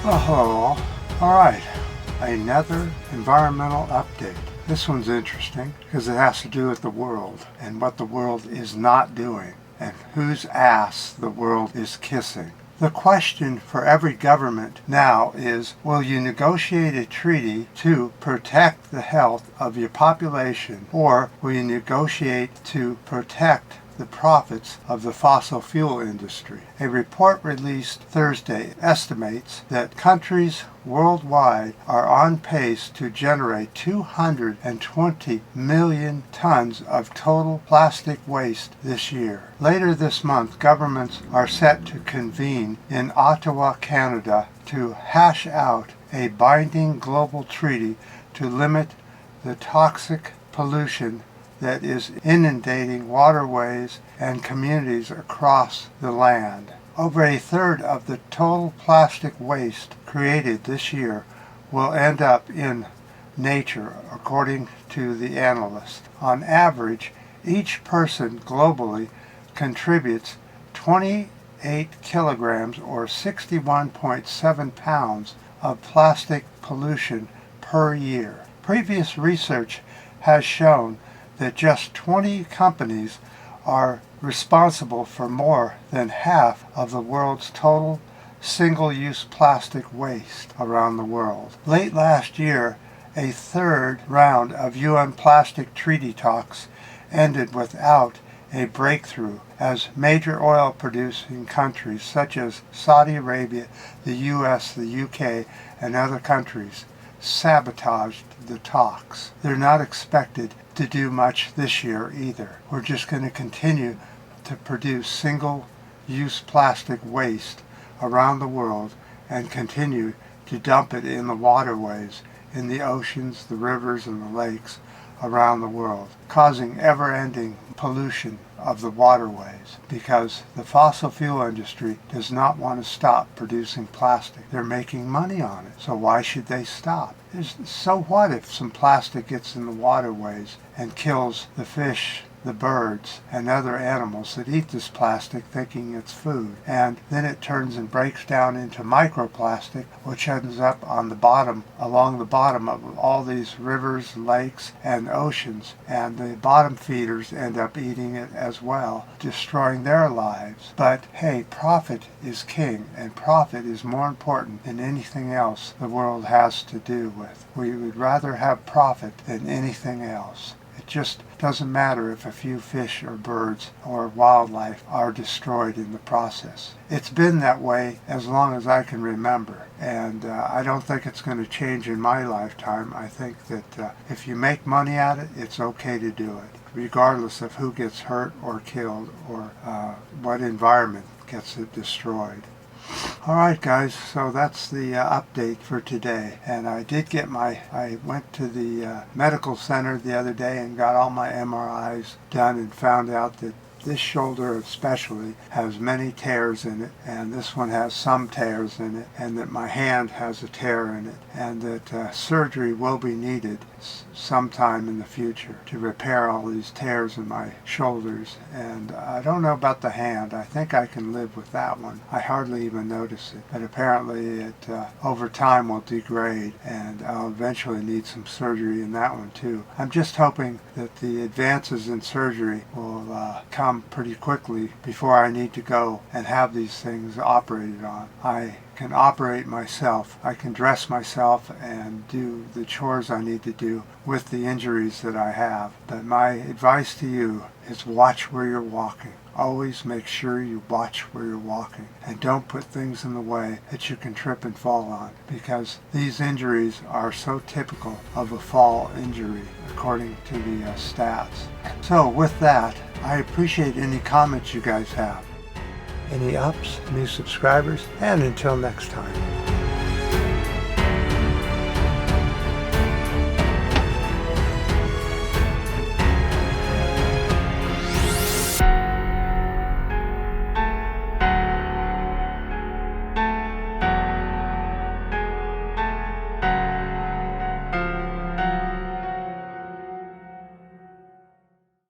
Well, hello. Alright, another environmental update. This one's interesting because it has to do with the world and what the world is not doing and whose ass the world is kissing. The question for every government now is, will you negotiate a treaty to protect the health of your population, or will you negotiate to protect the profits of the fossil fuel industry? A report released Thursday estimates that countries worldwide are on pace to generate 220 million tons of total plastic waste this year. Later this month, governments are set to convene in Ottawa, Canada, to hash out a binding global treaty to limit the toxic pollution that is inundating waterways and communities across the land. Over a third of the total plastic waste created this year will end up in nature, according to the analyst. On average, each person globally contributes 28 kilograms or 61.7 pounds of plastic pollution per year. Previous research has shown that just 20 companies are responsible for more than half of the world's total single-use plastic waste around the world. Late last year, a third round of UN plastic treaty talks ended without a breakthrough, as major oil-producing countries such as Saudi Arabia, the US, the UK, and other countries sabotaged the talks. They're not expected to do much this year either. We're just going to continue to produce single-use plastic waste around the world and continue to dump it in the waterways, in the oceans, the rivers, and the lakes around the world, causing ever-ending pollution of the waterways, because the fossil fuel industry does not want to stop producing plastic. They're making money on it, so why should they stop? So what if some plastic gets in the waterways and kills the fish, the birds, and other animals that eat this plastic thinking it's food, and then it turns and breaks down into microplastic, which ends up on the bottom, along the bottom of all these rivers, lakes, and oceans, and the bottom feeders end up eating it as well, destroying their lives. But hey, profit is king, and profit is more important than anything else the world has to do with. We would rather have profit than anything else. It just doesn't matter if a few fish or birds or wildlife are destroyed in the process. It's been that way as long as I can remember, and I don't think it's going to change in my lifetime. I think that if you make money at it, it's okay to do it, regardless of who gets hurt or killed or what environment gets it destroyed. Alright guys, so that's the update for today. And I went to the medical center the other day and got all my MRIs done and found out that this shoulder especially has many tears in it, and this one has some tears in it, and that my hand has a tear in it, and that surgery will be needed sometime in the future to repair all these tears in my shoulders. And I don't know about the hand. I think I can live with that one. I hardly even notice it, but apparently it over time will degrade, and I'll eventually need some surgery in that one too. I'm just hoping that the advances in surgery will come pretty quickly before I need to go and have these things operated on. I can operate myself. I can dress myself and do the chores I need to do with the injuries that I have. But my advice to you is watch where you're walking. Always make sure you watch where you're walking, and don't put things in the way that you can trip and fall on, because these injuries are so typical of a fall injury according to the stats. So with that, I appreciate any comments you guys have, any ups, new subscribers, and until next time.